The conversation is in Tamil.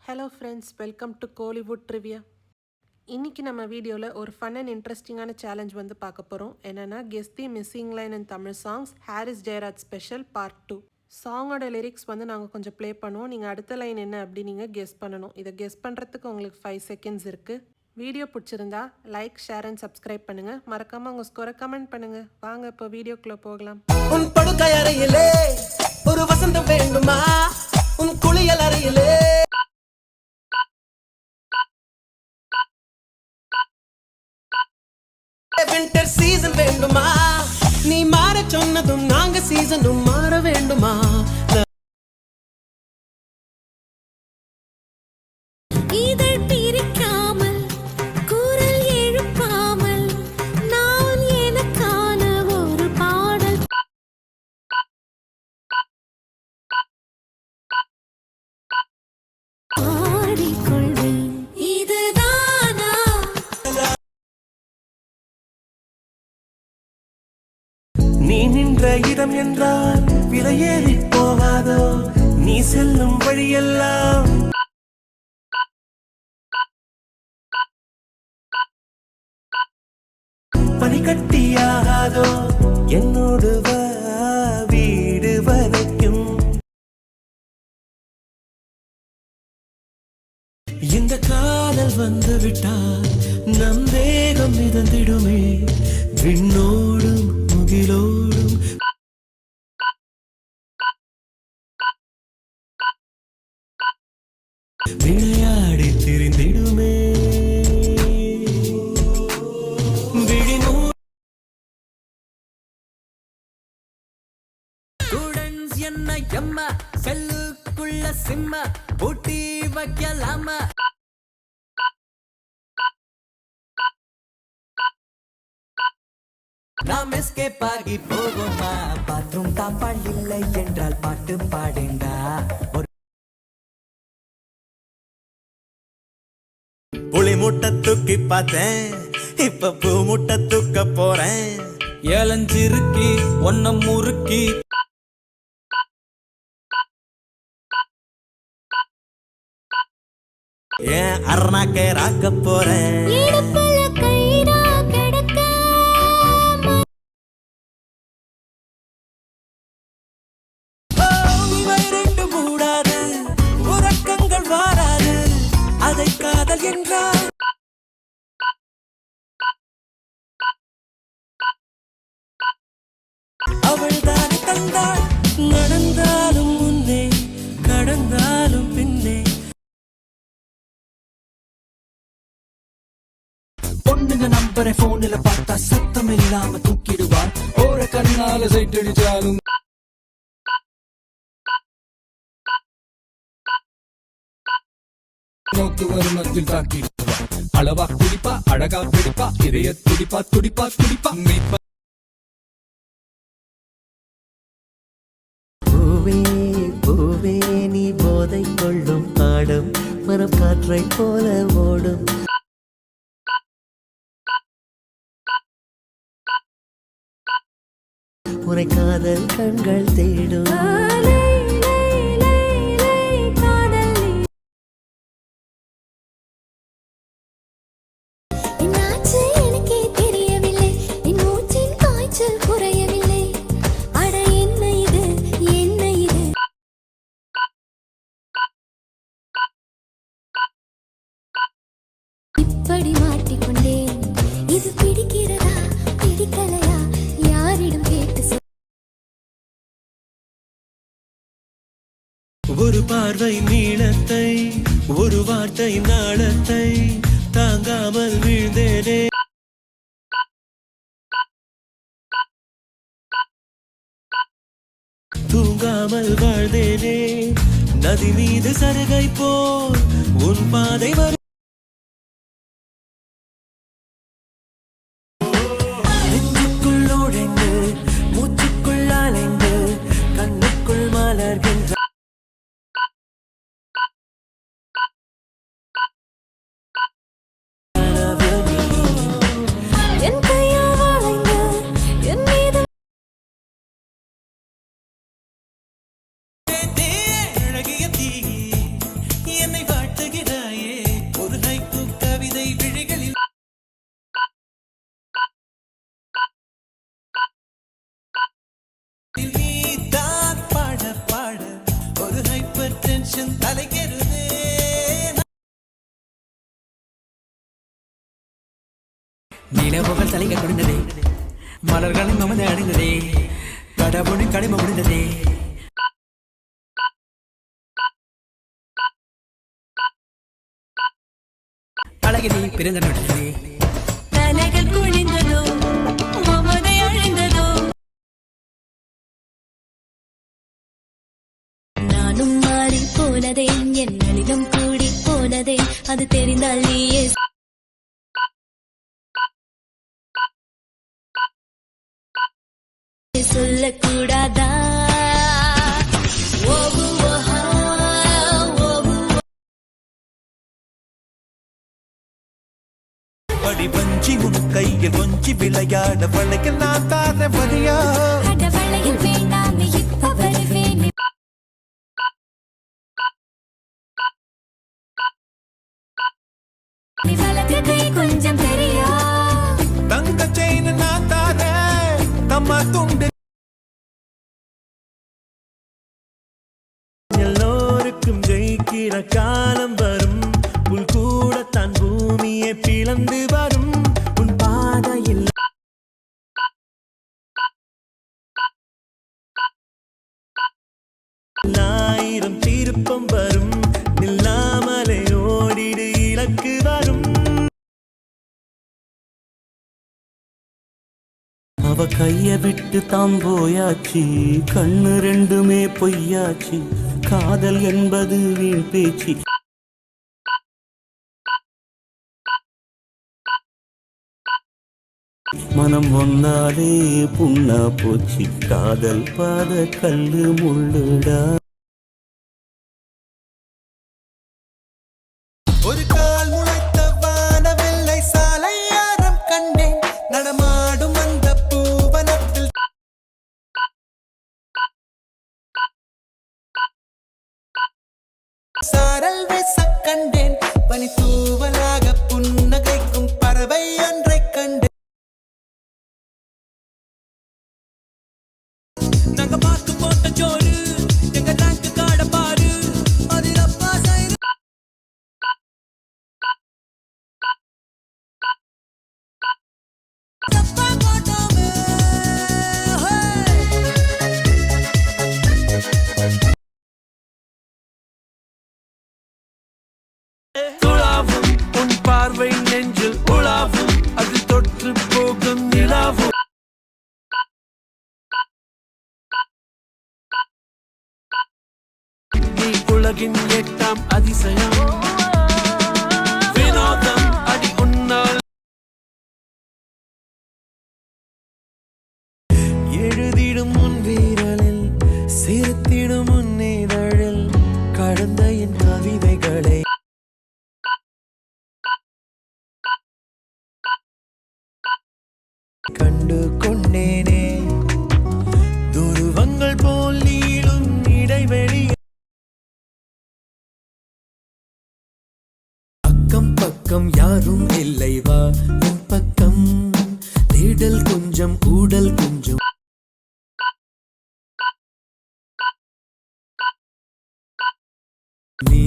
Hello friends, welcome to Kollywood trivia. இன்றைக்கி நம்ம வீடியோவில் ஒரு ஃபன் அண்ட் இன்ட்ரெஸ்டிங்கான சேலஞ்ச் வந்து பார்க்க போகிறோம். என்னென்னா guess the missing line in Tamil songs Harris Jayaraj special part 2. சாங்கோட லிரிக்ஸ் வந்து நாங்கள் கொஞ்சம் ப்ளே பண்ணுவோம். நீங்கள் அடுத்த லைன் என்ன அப்படி நீங்கள் கெஸ் பண்ணணும். இதை கெஸ் பண்ணுறதுக்கு உங்களுக்கு 5 செகண்ட்ஸ் இருக்குது. வீடியோ பிடிச்சிருந்தா லைக், ஷேர் அண்ட் சப்ஸ்கிரைப் பண்ணுங்கள். மறக்காமல் உங்கள் ஸ்கோரை கமெண்ட் பண்ணுங்கள். வாங்க இப்போ வீடியோக்குள்ளே போகலாம். உன் படுக்கை அறையிலே ஒரு வசந்தம் வேண்டுமா? உன் குளியல் அறையிலே வின்டர் சீசன் வேண்டுமா? நீ மாற சொன்னதும் நாங்க சீசனும் மாற வேண்டுமா? இதழ் பிரிக்காமல் குரல் எழுப்பாமல் நான் எனக்கான ஒரு பாடல் பாடிக்கொள்வேன். இதுதானா நீ நின்ற இடம் என்றால் விலையேறி போகாதோ? நீ செல்லும் வழியெல்லாம் பனிக்கட்டியாகாதோ? என்னோடு வா, வீடு வரைக்கும் இந்த காதல் வந்து விட்டால் நம் வேகம் மிதந்திடுமே. விண்ணோடும் முகிலோடும் விளையாடி திரிந்திடுமே. என்ன எம்ம செல்லுக்குள்ள சிம்ம பூட்டி வைக்கலாம? நாம் எஸ்கேப் ஆகி போவோமா? பாத்ரூம் தாப்பால் இல்லை என்றால் பாட்டு பாடுண்டா. புளி முட்டை தூக்கி பார்த்தேன், இப்ப பூ முட்டை தூக்க போறேன். ஏலஞ்சிருக்கி ஒன்ன முறுக்கி ஏன் அருணாக்கே ராக்க போறேன். இடுப்புல கயிறா கிடக்க இவை ரெண்டு மூடாது, உறக்கங்கள் வாராது, அதை காதல் என்றால் அவள் தானே தந்தாள். நடந்தாலும் முன்னே, கடந்தாலும் பின்னே. பொண்ணுங்க நம்பரை போன்ல பார்த்தா சத்தம் இல்லாம தூக்கிடுவாள். ஓர கண்ணால சைட் அடிச்சாலும் நோக்கு வருமத்தில் தாக்கிடுவாள். அளவா குடிப்பா, அழகா பிடிப்பா, இதய துடிப்பா துடிப்பா துடிப்பா மீட்பா. பூவே பூவே நீ போதை கொள்ளும் பாடும் மரம் காற்றை போல ஓடும். உரை காதல் கண்கள் தேடும். என்னாச்சு எனக்கே தெரியவில்லை, என் மூச்சின் காய்ச்சல் குறையவில்லை. அட என்ன இது, என்ன இது? இப்படி மாட்டிக்கொண்டேன், இது பிடிக்கிறதா பிடிக்கலையா? யாரிடம் கேட்டு சொல். ஒரு பார்வை நீளத்தை, ஒரு வார்த்தை நாளத்தை தாங்காமல் வீழ்ந்தேனே. தூங்காமல் வாழ்ந்தேனே. நதி மீது சருகை போல் உன் பாதை வரும். நெஞ்சுக்குள் நுழைந்து, மூச்சுக்குள் அலைந்து, கண்ணுக்குள் மலர்கின்ற என் கையால் வளைந்து, என் மீது அழகிய தீ என்னை வாழ்த்து நிலவுகள் தலைகள் முடிந்ததே, மலர்களும் மமதை அடைந்ததே, கடவுளின் கடமை முடிந்ததே. அழகினி பிறந்த நடந்ததே, தலைகள் குனிந்ததோ மமதை அழிந்ததோ. நானும் மாறி போனதே, என் நளினம் கூடி போனதே, அது தெரிந்தால் நீயே சொல்லக்கூடாதா? படி வஞ்சி உன் கையில் கொஞ்சி விளையாட வளைக்க நான் தார வரியா வளையல் வேண்டாமே இப்ப வருவேன். வலது கை கொஞ்சம் பெரியா, தங்க செயின் நான் தார தம்மா துண்டு. எல்லோருக்கும் ஜெயிக்கிற காலம் வரும், புல் கூட தான் பூமியை பிளந்து வரும். உன் பாதையில் ஆயிரம் திருப்பம் வரும், நில்லாமலே ஓடிடு இலக்கு வரும். அவ கைய விட்டு தாம் போயாச்சு, கண்ணு ரெண்டுமே பொய்யாச்சு, காதல் என்பது வீண் பேச்சு. மனம் ஒன்னாலே புண்ணா போச்சு, காதல் பாத கல்லு முள்ளுடா. ஒரு கால் முளைத்த வானவெல்லை சாலையாரம் கண்டேன், நடமாடும் அந்த பூவனத்தில் சாரல் வீச கண்டேன், பனி தூவலாக புன்னகைக்கும் பறவை ஒன்றை கண்டேன். நாங்க பார்த்து போட்ட ஜோடு, எங்க ரேங்க் காட பாரு, அதில் அப்பா சைடு தப்பா போட்டோமே. துளாவும் உன் பார்வை நெஞ்சில் உலாவும், அது தொற்று போகும் நிலாவும். நீ உலகின் 8ஆம் அதிசயம், வினோதம் அடி உன்னால். எழுதிடும் உன் வீரலில், சிரித்திடும் உன் இதழில், கடந்த என் கவிதைகளை கண்டு கொண்டேனே. துருவங்கள் போல் நீளும் இடைவெளி, அக்கம் பக்கம் யாரும் இல்லை வா உன் பக்கம், தேடல் கொஞ்சம் ஊடல் கொஞ்சம். நீ